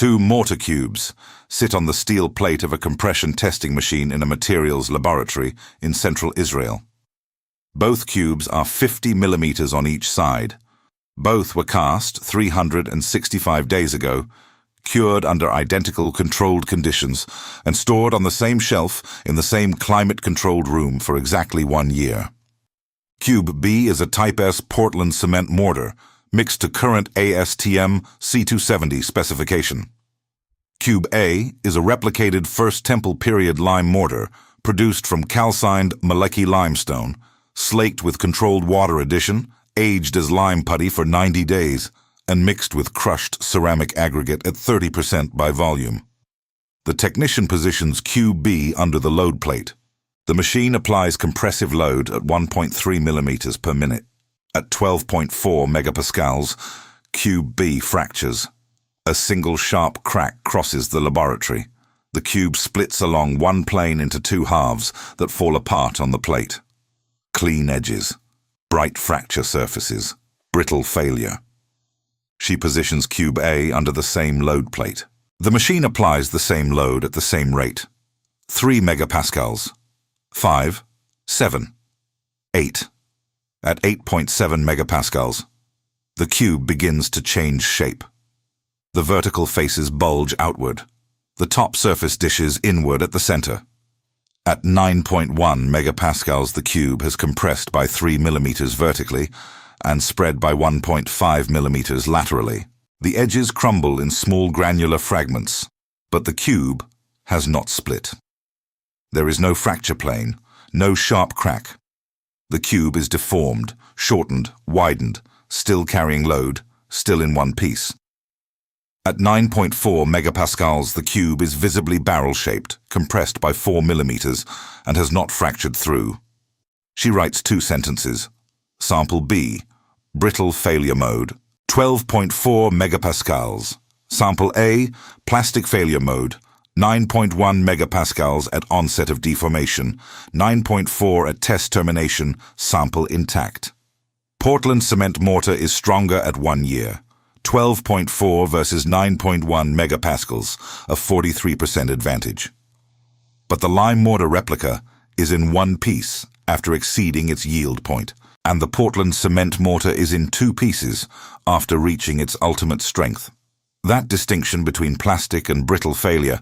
Two mortar cubes sit on the steel plate of a compression testing machine in a materials laboratory in central Israel. Both cubes are 50 millimeters on each side. Both were cast 365 days ago, cured under identical controlled conditions, and stored on the same shelf in the same climate-controlled room for exactly 1 year. Cube B is a Type S Portland cement mortar, mixed to current ASTM C270 specification. Cube A is a replicated First Temple period lime mortar produced from calcined Maleki limestone, slaked with controlled water addition, aged as lime putty for 90 days, and mixed with crushed ceramic aggregate at 30% by volume. The technician positions Cube B under the load plate. The machine applies compressive load at 1.3 millimeters per minute. At 12.4 megapascals, Cube B fractures. A single sharp crack crosses the laboratory. The cube splits along one plane into two halves that fall apart on the plate. Clean edges, bright fracture surfaces, brittle failure. She positions Cube A under the same load plate. The machine applies the same load at the same rate. 3 megapascals, 5, 7, 8. At 8.7 megapascals, the cube begins to change shape. The vertical faces bulge outward. The top surface dishes inward at the center. At 9.1 megapascals, the cube has compressed by 3 millimeters vertically and spread by 1.5 millimeters laterally. The edges crumble in small granular fragments, but the cube has not split. There is no fracture plane, no sharp crack. The cube is deformed, shortened, widened, still carrying load, still in one piece. At 9.4 megapascals, the cube is visibly barrel-shaped, compressed by 4 millimeters, and has not fractured through. She writes 2 sentences. Sample B, brittle failure mode, 12.4 megapascals. Sample A, plastic failure mode, 9.1 megapascals at onset of deformation, 9.4 at test termination, sample intact. Portland cement mortar is stronger at 1 year. 12.4 versus 9.1 megapascals, a 43% advantage. But the lime mortar replica is in one piece after exceeding its yield point, and the Portland cement mortar is in 2 pieces after reaching its ultimate strength. That distinction between plastic and brittle failure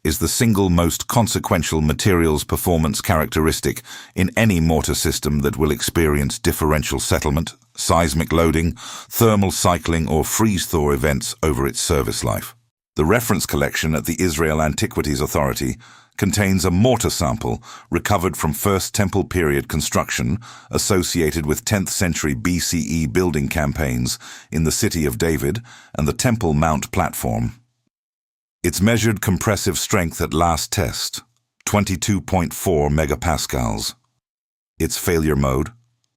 is the single most consequential materials performance characteristic in any mortar system that will experience differential settlement, seismic loading, thermal cycling, or freeze-thaw events over its service life. The reference collection at the Israel Antiquities Authority contains a mortar sample recovered from First Temple period construction associated with 10th century BCE building campaigns in the City of David and the Temple Mount platform. Its measured compressive strength at last test, 22.4 megapascals. Its failure mode,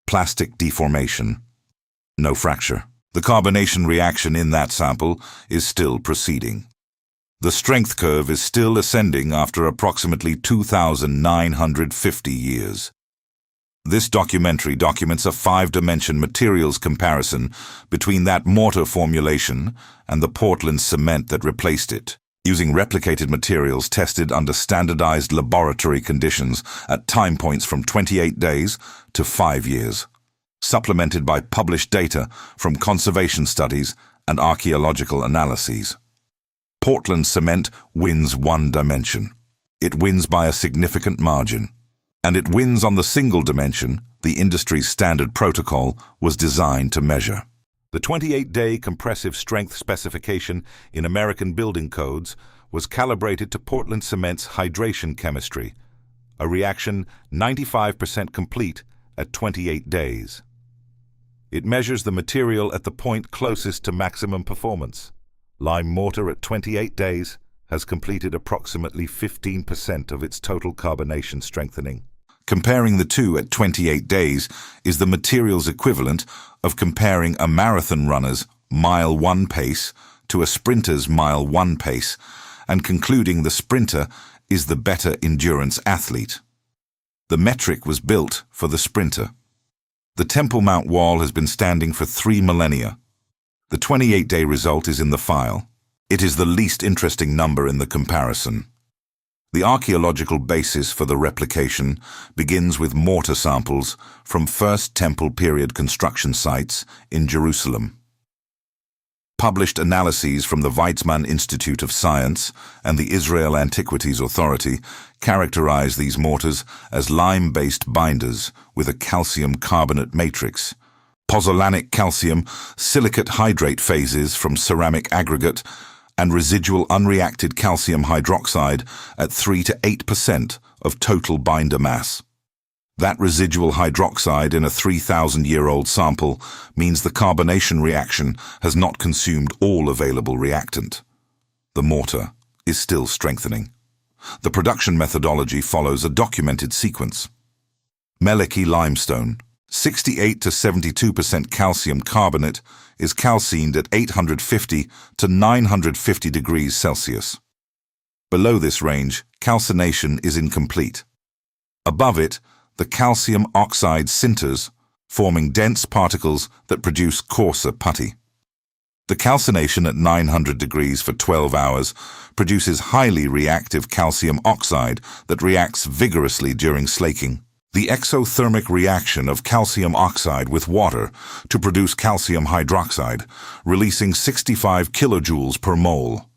plastic deformation. No fracture. The carbonation reaction in that sample is still proceeding. The strength curve is still ascending after approximately 2,950 years. This documentary documents a 5-dimension materials comparison between that mortar formulation and the Portland cement that replaced it, using replicated materials tested under standardized laboratory conditions at time points from 28 days to 5 years, supplemented by published data from conservation studies and archaeological analyses. Portland cement wins 1 dimension. It wins by a significant margin. And it wins on the single dimension the industry's standard protocol was designed to measure. The 28-day compressive strength specification in American building codes was calibrated to Portland cement's hydration chemistry, a reaction 95% complete at 28 days. It measures the material at the point closest to maximum performance. Lime mortar at 28 days has completed approximately 15% of its total carbonation strengthening. Comparing the two at 28 days is the materials equivalent of comparing a marathon runner's mile 1 pace to a sprinter's mile 1 pace, and concluding the sprinter is the better endurance athlete. The metric was built for the sprinter. The Temple Mount wall has been standing for 3 millennia. The 28-day result is in the file. It is the least interesting number in the comparison. The archaeological basis for the replication begins with mortar samples from First Temple period construction sites in Jerusalem. Published analyses from the Weizmann Institute of Science and the Israel Antiquities Authority characterize these mortars as lime-based binders with a calcium carbonate matrix, pozzolanic calcium, silicate hydrate phases from ceramic aggregate, and residual unreacted calcium hydroxide at 3 to 8% of total binder mass. That residual hydroxide in a 3,000-year-old sample means the carbonation reaction has not consumed all available reactant. The mortar is still strengthening. The production methodology follows a documented sequence. Meleki limestone, 68 to 72% calcium carbonate, is calcined at 850 to 950 degrees Celsius. Below this range, calcination is incomplete. Above it, the calcium oxide sinters, forming dense particles that produce coarser putty. The calcination at 900 degrees for 12 hours produces highly reactive calcium oxide that reacts vigorously during slaking. The exothermic reaction of calcium oxide with water to produce calcium hydroxide, releasing 65 kilojoules per mole.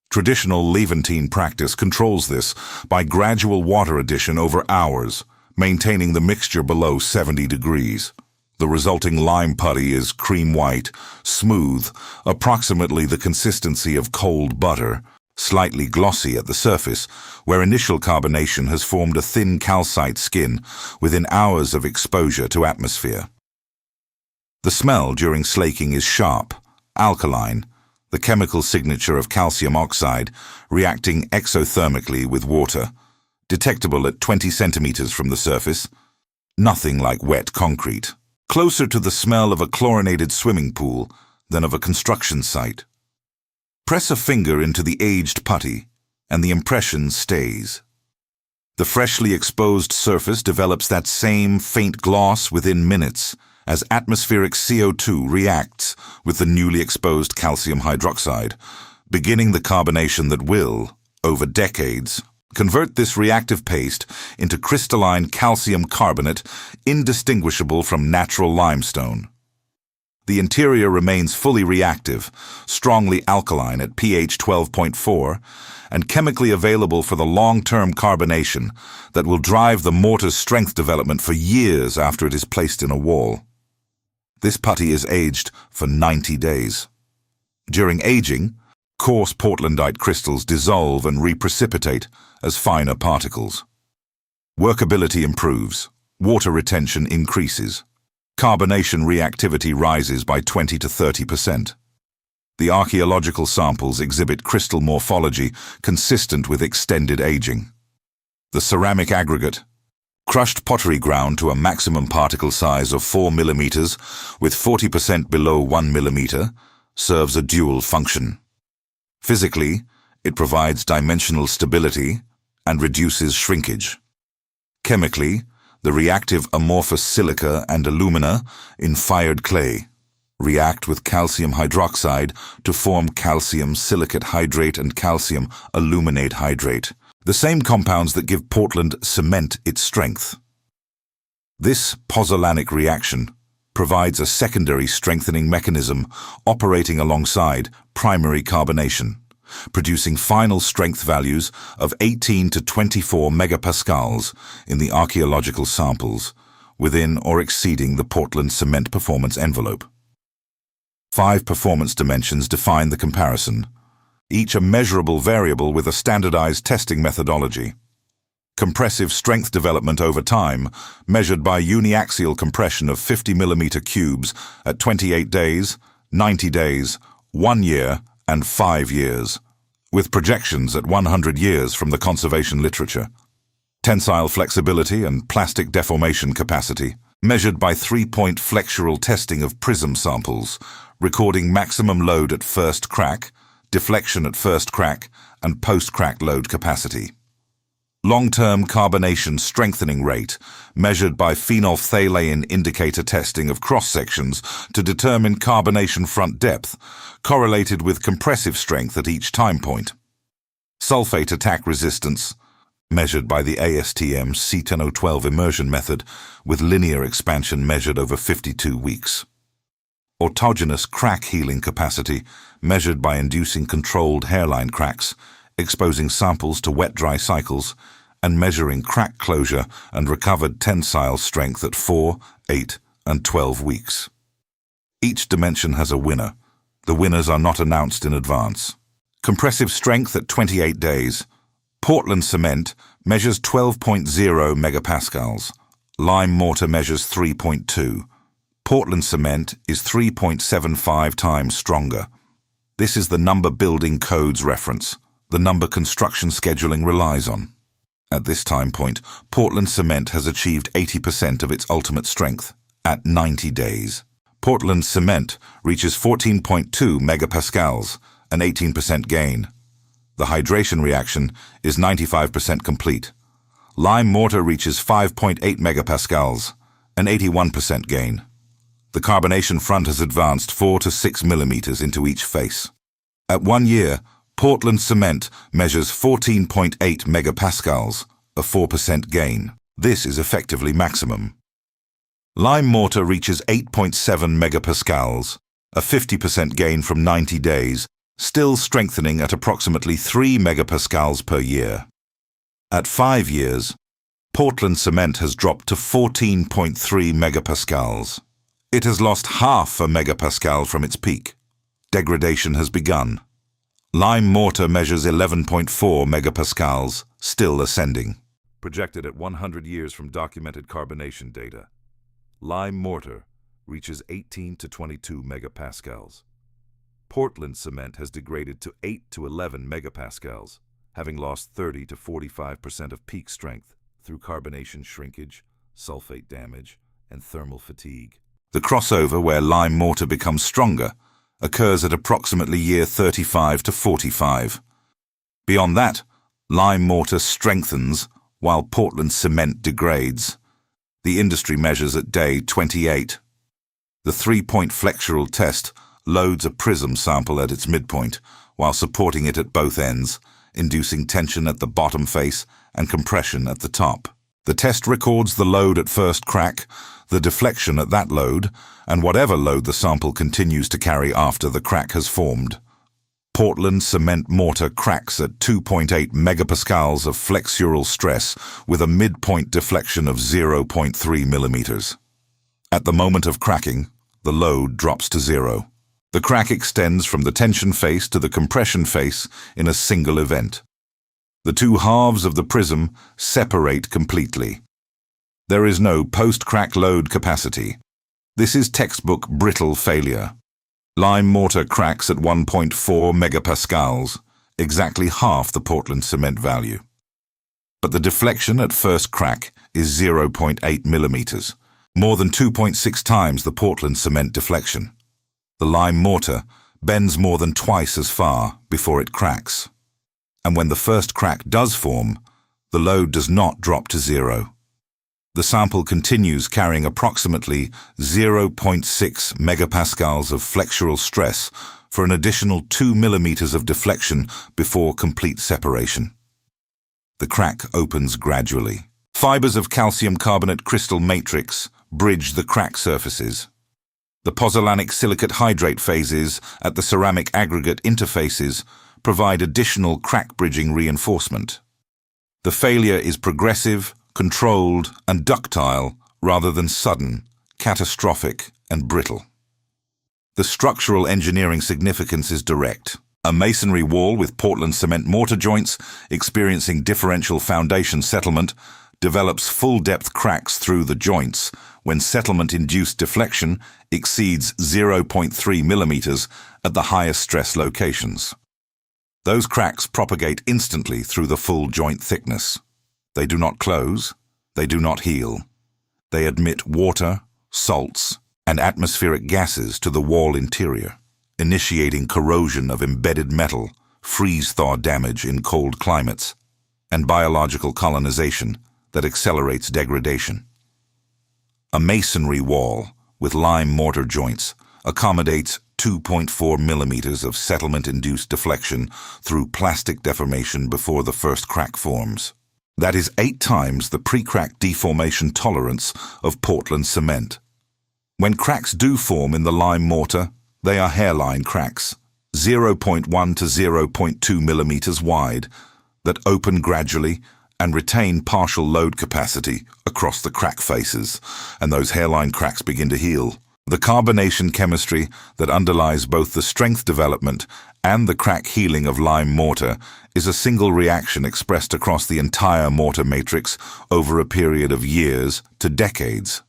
Traditional Levantine practice controls this by gradual water addition over hours, maintaining the mixture below 70 degrees. The resulting lime putty is cream white, smooth, approximately the consistency of cold butter, slightly glossy at the surface, where initial carbonation has formed a thin calcite skin within hours of exposure to atmosphere. The smell during slaking is sharp, alkaline, the chemical signature of calcium oxide reacting exothermically with water, detectable at 20 centimeters from the surface, nothing like wet concrete, closer to the smell of a chlorinated swimming pool than of a construction site. Press a finger into the aged putty, and the impression stays. The freshly exposed surface develops that same faint gloss within minutes as atmospheric CO2 reacts with the newly exposed calcium hydroxide, beginning the carbonation that will, over decades, convert this reactive paste into crystalline calcium carbonate indistinguishable from natural limestone. The interior remains fully reactive, strongly alkaline at pH 12.4, and chemically available for the long-term carbonation that will drive the mortar's strength development for years after it is placed in a wall. This putty is aged for 90 days. During aging, coarse portlandite crystals dissolve and reprecipitate as finer particles. Workability improves, water retention increases, carbonation reactivity rises by 20 to 30%. The archaeological samples exhibit crystal morphology consistent with extended aging. The ceramic aggregate, crushed pottery ground to a maximum particle size of 4 millimeters with 40% below 1 millimeter, serves a dual function. Physically, it provides dimensional stability and reduces shrinkage. Chemically, the reactive amorphous silica and alumina in fired clay react with calcium hydroxide to form calcium silicate hydrate and calcium aluminate hydrate, the same compounds that give Portland cement its strength. This pozzolanic reaction provides a secondary strengthening mechanism operating alongside primary carbonation, producing final strength values of 18 to 24 megapascals in the archaeological samples, within or exceeding the Portland cement performance envelope. 5 performance dimensions define the comparison, each a measurable variable with a standardized testing methodology. Compressive strength development over time, measured by uniaxial compression of 50 millimeter cubes at 28 days, 90 days, 1 year, and 5 years, with projections at 100 years from the conservation literature. Tensile flexibility and plastic deformation capacity, measured by 3-point flexural testing of prism samples, recording maximum load at first crack, deflection at first crack, and post-crack load capacity. Long-term carbonation strengthening rate, measured by phenolphthalein indicator testing of cross-sections to determine carbonation front depth, correlated with compressive strength at each time point. Sulfate attack resistance, measured by the ASTM C10012 immersion method with linear expansion measured over 52 weeks. Autogenous crack healing capacity, measured by inducing controlled hairline cracks, exposing samples to wet-dry cycles, and measuring crack closure and recovered tensile strength at 4, 8, and 12 weeks. Each dimension has a winner. The winners are not announced in advance. Compressive strength at 28 days. Portland cement measures 12.0 megapascals. Lime mortar measures 3.2. Portland cement is 3.75 times stronger. This is the number building codes reference, the number construction scheduling relies on. At this time point, Portland cement has achieved 80% of its ultimate strength at 90 days. Portland cement reaches 14.2 megapascals, an 18% gain. The hydration reaction is 95% complete. Lime mortar reaches 5.8 megapascals, an 81% gain. The carbonation front has advanced 4 to 6 millimeters into each face. At 1 year, Portland cement measures 14.8 megapascals, a 4% gain. This is effectively maximum. Lime mortar reaches 8.7 megapascals, a 50% gain from 90 days, still strengthening at approximately 3 megapascals per year. At 5 years, Portland cement has dropped to 14.3 megapascals. It has lost half a megapascal from its peak. Degradation has begun. Lime mortar measures 11.4 megapascals, still ascending. Projected at 100 years from documented carbonation data, lime mortar reaches 18 to 22 megapascals. Portland cement has degraded to 8 to 11 megapascals, having lost 30 to 45% of peak strength through carbonation shrinkage, sulfate damage, and thermal fatigue. The crossover where lime mortar becomes stronger occurs at approximately year 35 to 45. Beyond that, lime mortar strengthens while Portland cement degrades. The industry measures at day 28. The 3-point flexural test loads a prism sample at its midpoint while supporting it at both ends, inducing tension at the bottom face and compression at the top. The test records the load at first crack, the deflection at that load, and whatever load the sample continues to carry after the crack has formed. Portland cement mortar cracks at 2.8 megapascals of flexural stress with a midpoint deflection of 0.3 millimeters. At the moment of cracking, the load drops to 0. The crack extends from the tension face to the compression face in a single event. The two halves of the prism separate completely. There is no post-crack load capacity. This is textbook brittle failure. Lime mortar cracks at 1.4 megapascals, exactly half the Portland cement value. But the deflection at first crack is 0.8 millimeters, more than 2.6 times the Portland cement deflection. The lime mortar bends more than twice as far before it cracks. And when the first crack does form, the load does not drop to 0. The sample continues carrying approximately 0.6 megapascals of flexural stress for an additional 2 millimeters of deflection before complete separation. The crack opens gradually. Fibers of calcium carbonate crystal matrix bridge the crack surfaces. The pozzolanic silicate hydrate phases at the ceramic aggregate interfaces provide additional crack bridging reinforcement. The failure is progressive, controlled, and ductile rather than sudden, catastrophic, and brittle. The structural engineering significance is direct. A masonry wall with Portland cement mortar joints experiencing differential foundation settlement develops full-depth cracks through the joints when settlement-induced deflection exceeds 0.3 millimeters at the highest stress locations. Those cracks propagate instantly through the full joint thickness. They do not close, they do not heal. They admit water, salts, and atmospheric gases to the wall interior, initiating corrosion of embedded metal, freeze-thaw damage in cold climates. and biological colonization that accelerates degradation. A masonry wall with lime mortar joints accommodates 2.4 millimeters of settlement-induced deflection through plastic deformation before the first crack forms. That is 8 times the pre-crack deformation tolerance of Portland cement. When cracks do form in the lime mortar, they are hairline cracks, 0.1 to 0.2 millimeters wide, that open gradually and retain partial load capacity across the crack faces, and those hairline cracks begin to heal. The carbonation chemistry that underlies both the strength development and the crack healing of lime mortar is a single reaction expressed across the entire mortar matrix over a period of years to decades.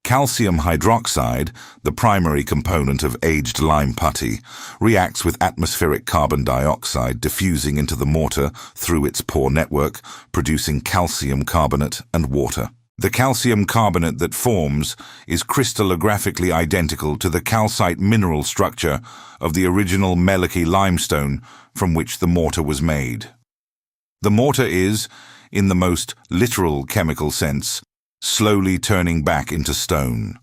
Calcium hydroxide, the primary component of aged lime putty, reacts with atmospheric carbon dioxide diffusing into the mortar through its pore network, producing calcium carbonate and water. The calcium carbonate that forms is crystallographically identical to the calcite mineral structure of the original Melicky limestone from which the mortar was made. The mortar is, in the most literal chemical sense, slowly turning back into stone.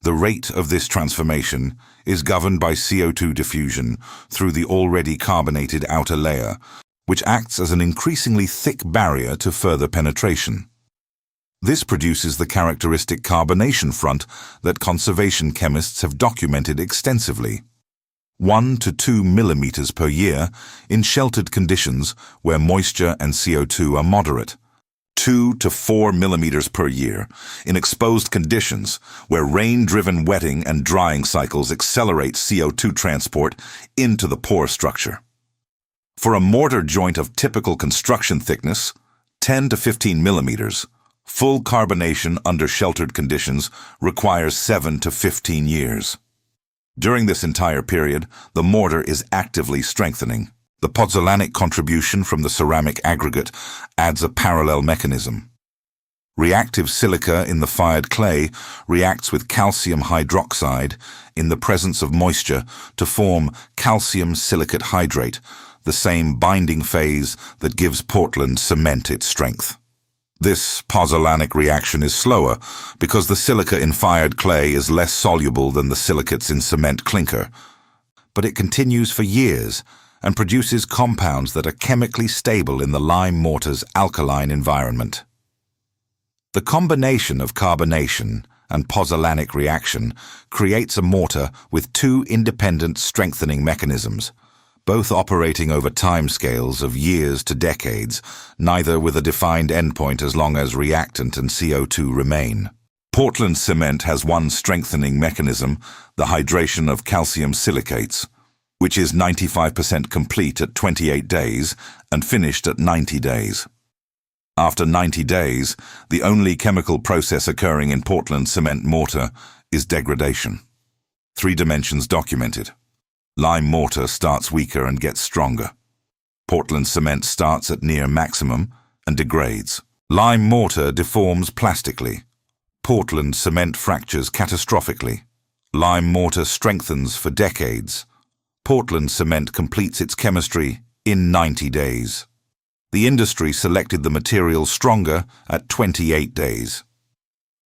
The rate of this transformation is governed by CO2 diffusion through the already carbonated outer layer, which acts as an increasingly thick barrier to further penetration. This produces the characteristic carbonation front that conservation chemists have documented extensively. 1 to 2 millimeters per year in sheltered conditions where moisture and CO2 are moderate. 2 to 4 millimeters per year in exposed conditions where rain-driven wetting and drying cycles accelerate CO2 transport into the pore structure. For a mortar joint of typical construction thickness, 10 to 15 millimeters, full carbonation under sheltered conditions requires 7 to 15 years. During this entire period, the mortar is actively strengthening. The pozzolanic contribution from the ceramic aggregate adds a parallel mechanism. Reactive silica in the fired clay reacts with calcium hydroxide in the presence of moisture to form calcium silicate hydrate, the same binding phase that gives Portland cement its strength. This pozzolanic reaction is slower because the silica in fired clay is less soluble than the silicates in cement clinker, but it continues for years and produces compounds that are chemically stable in the lime mortar's alkaline environment. The combination of carbonation and pozzolanic reaction creates a mortar with 2 independent strengthening mechanisms, both operating over timescales of years to decades, neither with a defined endpoint as long as reactant and CO2 remain. Portland cement has one strengthening mechanism, the hydration of calcium silicates, which is 95% complete at 28 days and finished at 90 days. After 90 days, the only chemical process occurring in Portland cement mortar is degradation. 3 dimensions documented. Lime mortar starts weaker and gets stronger. Portland cement starts at near maximum and degrades. Lime mortar deforms plastically. Portland cement fractures catastrophically. Lime mortar strengthens for decades. Portland cement completes its chemistry in 90 days. The industry selected the material stronger at 28 days.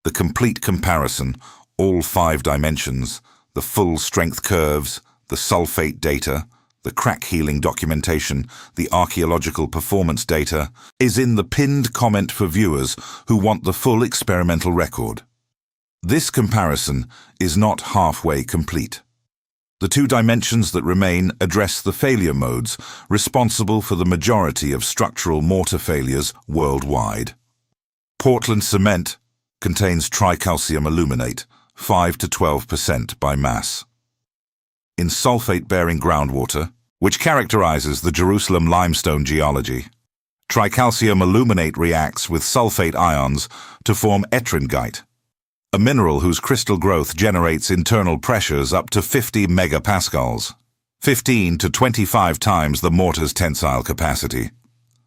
The complete comparison, all 5 dimensions, the full strength curves, the sulfate data, the crack healing documentation, the archaeological performance data, is in the pinned comment for viewers who want the full experimental record. This comparison is not halfway complete. The 2 dimensions that remain address the failure modes responsible for the majority of structural mortar failures worldwide. Portland cement contains tricalcium aluminate, 5 to 12% by mass. In sulfate-bearing groundwater, which characterizes the Jerusalem limestone geology, tricalcium aluminate reacts with sulfate ions to form etrangite, a mineral whose crystal growth generates internal pressures up to 50 megapascals, 15 to 25 times the mortar's tensile capacity.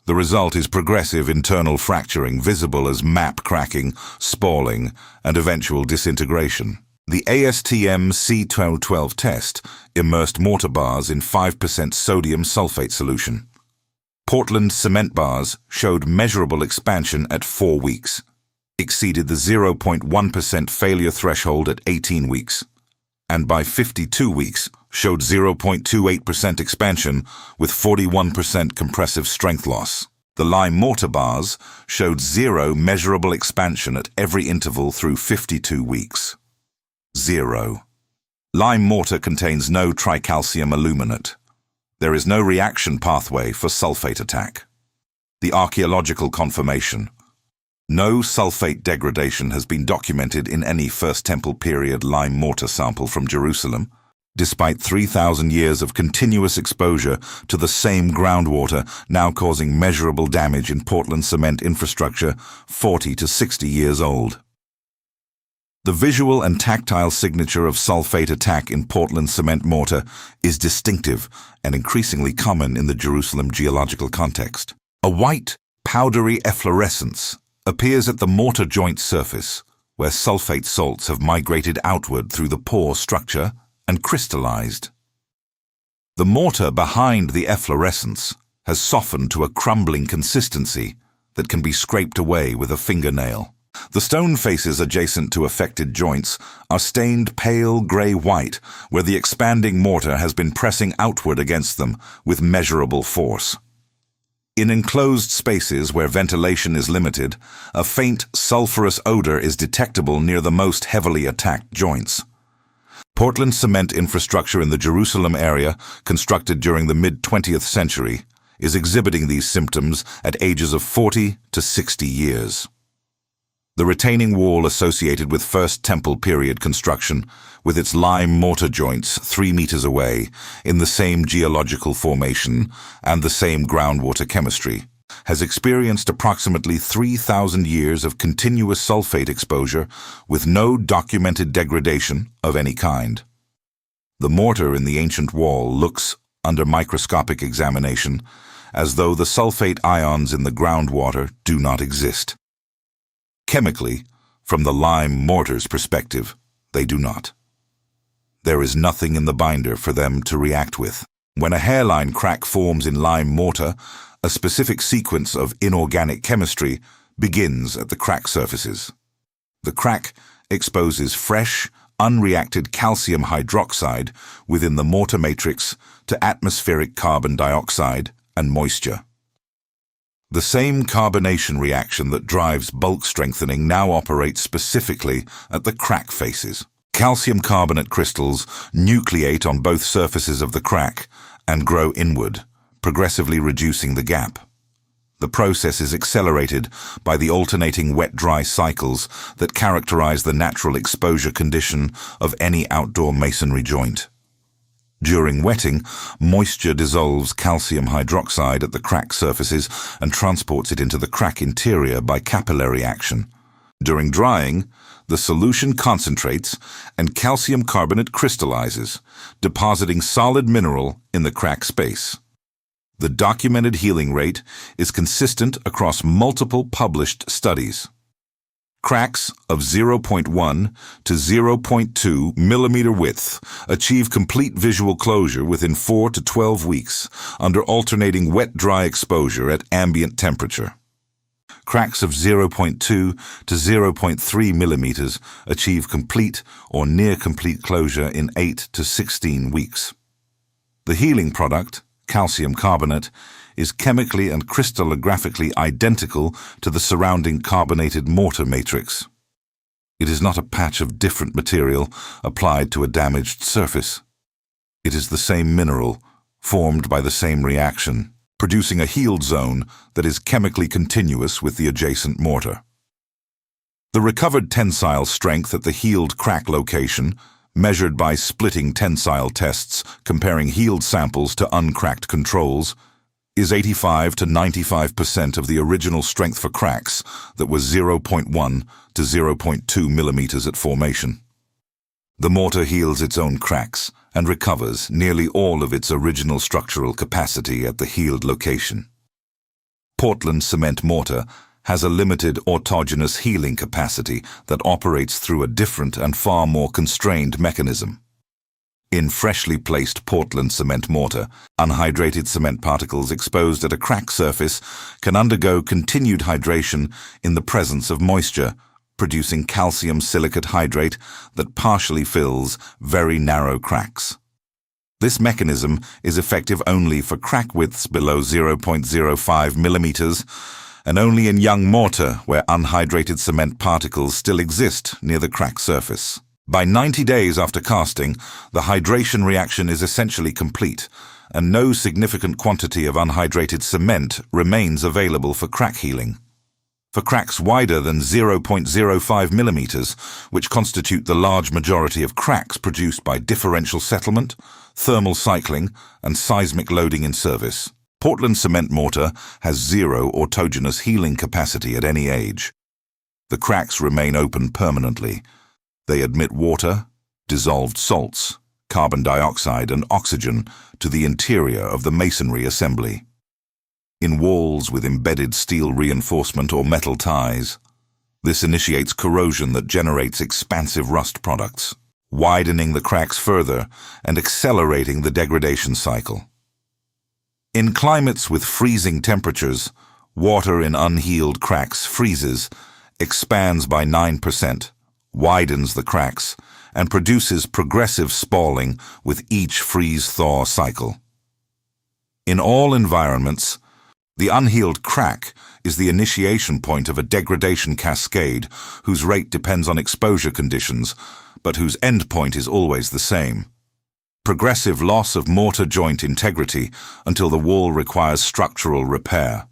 The result is progressive internal fracturing visible as map cracking, spalling, and eventual disintegration. The ASTM C1212 test immersed mortar bars in 5% sodium sulfate solution. Portland cement bars showed measurable expansion at 4 weeks, exceeded the 0.1% failure threshold at 18 weeks, and by 52 weeks showed 0.28% expansion with 41% compressive strength loss. The lime mortar bars showed 0 measurable expansion at every interval through 52 weeks. 0. Lime mortar contains no tricalcium aluminate. There is no reaction pathway for sulfate attack. The archaeological confirmation. No sulfate degradation has been documented in any First Temple period lime mortar sample from Jerusalem, despite 3,000 years of continuous exposure to the same groundwater now causing measurable damage in Portland cement infrastructure 40 to 60 years old. The visual and tactile signature of sulfate attack in Portland cement mortar is distinctive and increasingly common in the Jerusalem geological context. A white, powdery efflorescence appears at the mortar joint surface, where sulfate salts have migrated outward through the pore structure and crystallized. The mortar behind the efflorescence has softened to a crumbling consistency that can be scraped away with a fingernail. The stone faces adjacent to affected joints are stained pale gray-white, where the expanding mortar has been pressing outward against them with measurable force. In enclosed spaces where ventilation is limited, a faint sulfurous odor is detectable near the most heavily attacked joints. Portland cement infrastructure in the Jerusalem area, constructed during the mid-20th century, is exhibiting these symptoms at ages of 40 to 60 years. The retaining wall associated with First Temple period construction, with its lime mortar joints 3 meters away, in the same geological formation and the same groundwater chemistry, has experienced approximately 3,000 years of continuous sulfate exposure with no documented degradation of any kind. The mortar in the ancient wall looks, under microscopic examination, as though the sulfate ions in the groundwater do not exist. Chemically, from the lime mortar's perspective, they do not. There is nothing in the binder for them to react with. When a hairline crack forms in lime mortar, a specific sequence of inorganic chemistry begins at the crack surfaces. The crack exposes fresh, unreacted calcium hydroxide within the mortar matrix to atmospheric carbon dioxide and moisture. The same carbonation reaction that drives bulk strengthening now operates specifically at the crack faces. Calcium carbonate crystals nucleate on both surfaces of the crack and grow inward, progressively reducing the gap. The process is accelerated by the alternating wet-dry cycles that characterize the natural exposure condition of any outdoor masonry joint. During wetting, moisture dissolves calcium hydroxide at the crack surfaces and transports it into the crack interior by capillary action. During drying, the solution concentrates and calcium carbonate crystallizes, depositing solid mineral in the crack space. The documented healing rate is consistent across multiple published studies. Cracks of 0.1 to 0.2 millimeter width achieve complete visual closure within 4 to 12 weeks under alternating wet-dry exposure at ambient temperature. Cracks of 0.2 to 0.3 millimeters achieve complete or near-complete closure in 8 to 16 weeks. The healing product, calcium carbonate, is chemically and crystallographically identical to the surrounding carbonated mortar matrix. It is not a patch of different material applied to a damaged surface. It is the same mineral, formed by the same reaction, producing a healed zone that is chemically continuous with the adjacent mortar. The recovered tensile strength at the healed crack location, measured by splitting tensile tests comparing healed samples to uncracked controls, is 85 to 95% of the original strength for cracks that was 0.1 to 0.2 millimeters at formation. The mortar heals its own cracks and recovers nearly all of its original structural capacity at the healed location. Portland cement mortar has a limited autogenous healing capacity that operates through a different and far more constrained mechanism. In freshly placed Portland cement mortar, unhydrated cement particles exposed at a crack surface can undergo continued hydration in the presence of moisture, producing calcium silicate hydrate that partially fills very narrow cracks. This mechanism is effective only for crack widths below 0.05 millimeters and only in young mortar where unhydrated cement particles still exist near the crack surface. By 90 days after casting, the hydration reaction is essentially complete, and no significant quantity of unhydrated cement remains available for crack healing. For cracks wider than 0.05 millimeters, which constitute the large majority of cracks produced by differential settlement, thermal cycling, and seismic loading in service, Portland cement mortar has zero autogenous healing capacity at any age. The cracks remain open permanently. They admit water, dissolved salts, carbon dioxide, and oxygen to the interior of the masonry assembly. In walls with embedded steel reinforcement or metal ties, this initiates corrosion that generates expansive rust products, widening the cracks further and accelerating the degradation cycle. In climates with freezing temperatures, water in unhealed cracks freezes, expands by 9%, widens the cracks, and produces progressive spalling with each freeze-thaw cycle. In all environments, the unhealed crack is the initiation point of a degradation cascade whose rate depends on exposure conditions, but whose endpoint is always the same. Progressive loss of mortar joint integrity until the wall requires structural repair.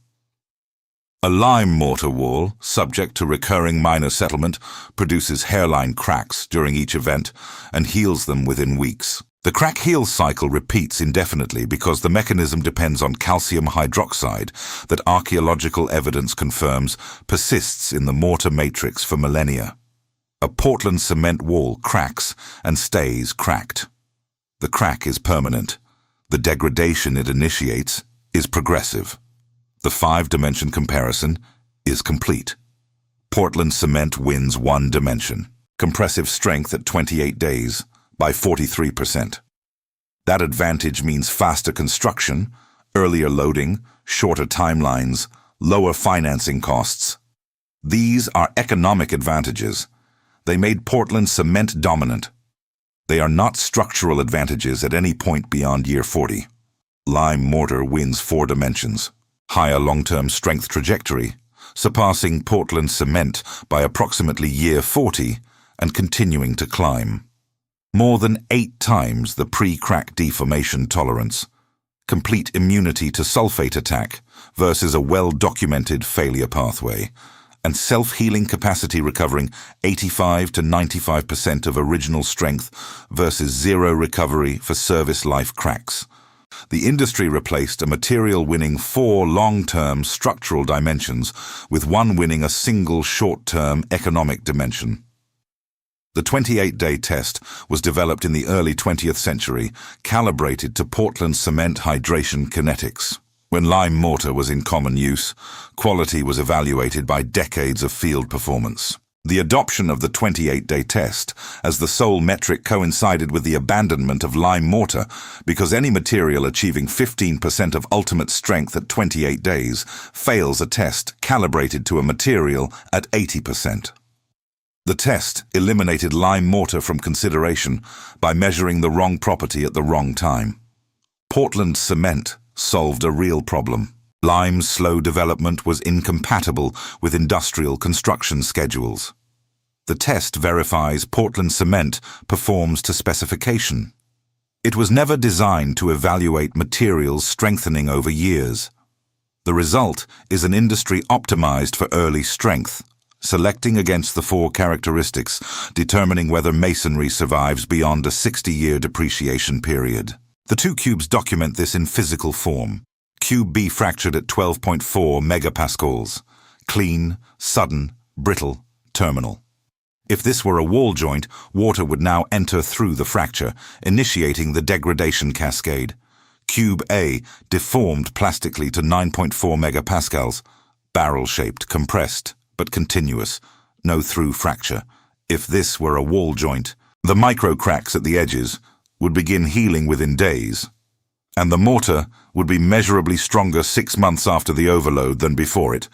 A lime mortar wall, subject to recurring minor settlement, produces hairline cracks during each event and heals them within weeks. The crack-heal cycle repeats indefinitely because the mechanism depends on calcium hydroxide that archaeological evidence confirms persists in the mortar matrix for millennia. A Portland cement wall cracks and stays cracked. The crack is permanent. The degradation it initiates is progressive. The 5-dimension comparison is complete. Portland cement wins 1 dimension. Compressive strength at 28 days by 43%. That advantage means faster construction, earlier loading, shorter timelines, lower financing costs. These are economic advantages. They made Portland cement dominant. They are not structural advantages at any point beyond year 40. Lime mortar wins 4 dimensions. Higher long-term strength trajectory, surpassing Portland cement by approximately year 40 and continuing to climb. More than 8 times the pre-crack deformation tolerance. Complete immunity to sulfate attack versus a well-documented failure pathway. And self-healing capacity recovering 85 to 95% of original strength versus zero recovery for service life cracks. The industry replaced a material winning 4 long-term structural dimensions with one winning a single short-term economic dimension. The 28-day test was developed in the early 20th century, calibrated to Portland cement hydration kinetics. When lime mortar was in common use, quality was evaluated by decades of field performance. The adoption of the 28-day test as the sole metric coincided with the abandonment of lime mortar because any material achieving 15% of ultimate strength at 28 days fails a test calibrated to a material at 80%. The test eliminated lime mortar from consideration by measuring the wrong property at the wrong time. Portland cement solved a real problem. Lime's slow development was incompatible with industrial construction schedules. The test verifies Portland cement performs to specification. It was never designed to evaluate materials strengthening over years. The result is an industry optimized for early strength, selecting against the 4 characteristics, determining whether masonry survives beyond a 60-year depreciation period. The 2 cubes document this in physical form. Cube B fractured at 12.4 megapascals. Clean, sudden, brittle, terminal. If this were a wall joint, water would now enter through the fracture, initiating the degradation cascade. Cube A deformed plastically to 9.4 megapascals, barrel-shaped, compressed, but continuous, no through fracture. If this were a wall joint, the micro cracks at the edges would begin healing within days, and the mortar would be measurably stronger 6 months after the overload than before it,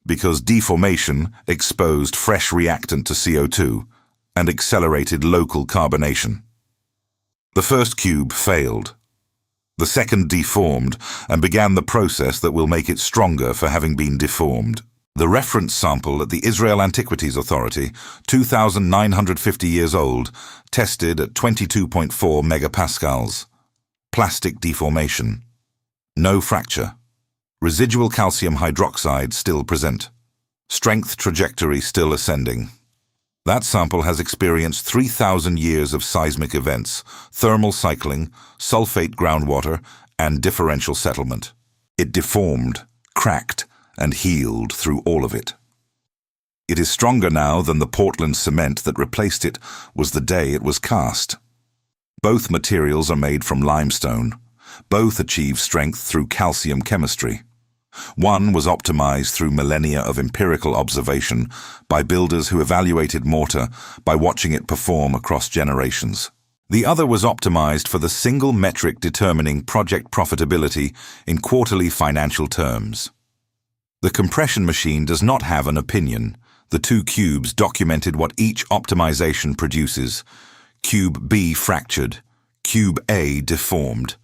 because deformation exposed fresh reactant to CO2 and accelerated local carbonation. The first cube failed. The second deformed and began the process that will make it stronger for having been deformed. The reference sample at the Israel Antiquities Authority, 2,950 years old, tested at 22.4 megapascals. Plastic deformation. No fracture. Residual calcium hydroxide still present. Strength trajectory still ascending. That sample has experienced 3,000 years of seismic events, thermal cycling, sulfate groundwater, and differential settlement. It deformed, cracked, and healed through all of it. It is stronger now than the Portland cement that replaced it was the day it was cast. Both materials are made from limestone. Both achieve strength through calcium chemistry. One was optimized through millennia of empirical observation by builders who evaluated mortar by watching it perform across generations. The other was optimized for the single metric determining project profitability in quarterly financial terms. The compression machine does not have an opinion. The two cubes documented what each optimization produces. Cube B fractured. Cube A deformed.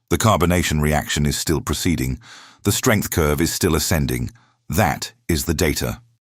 The carbonation reaction is still proceeding. The strength curve is still ascending. That is the data.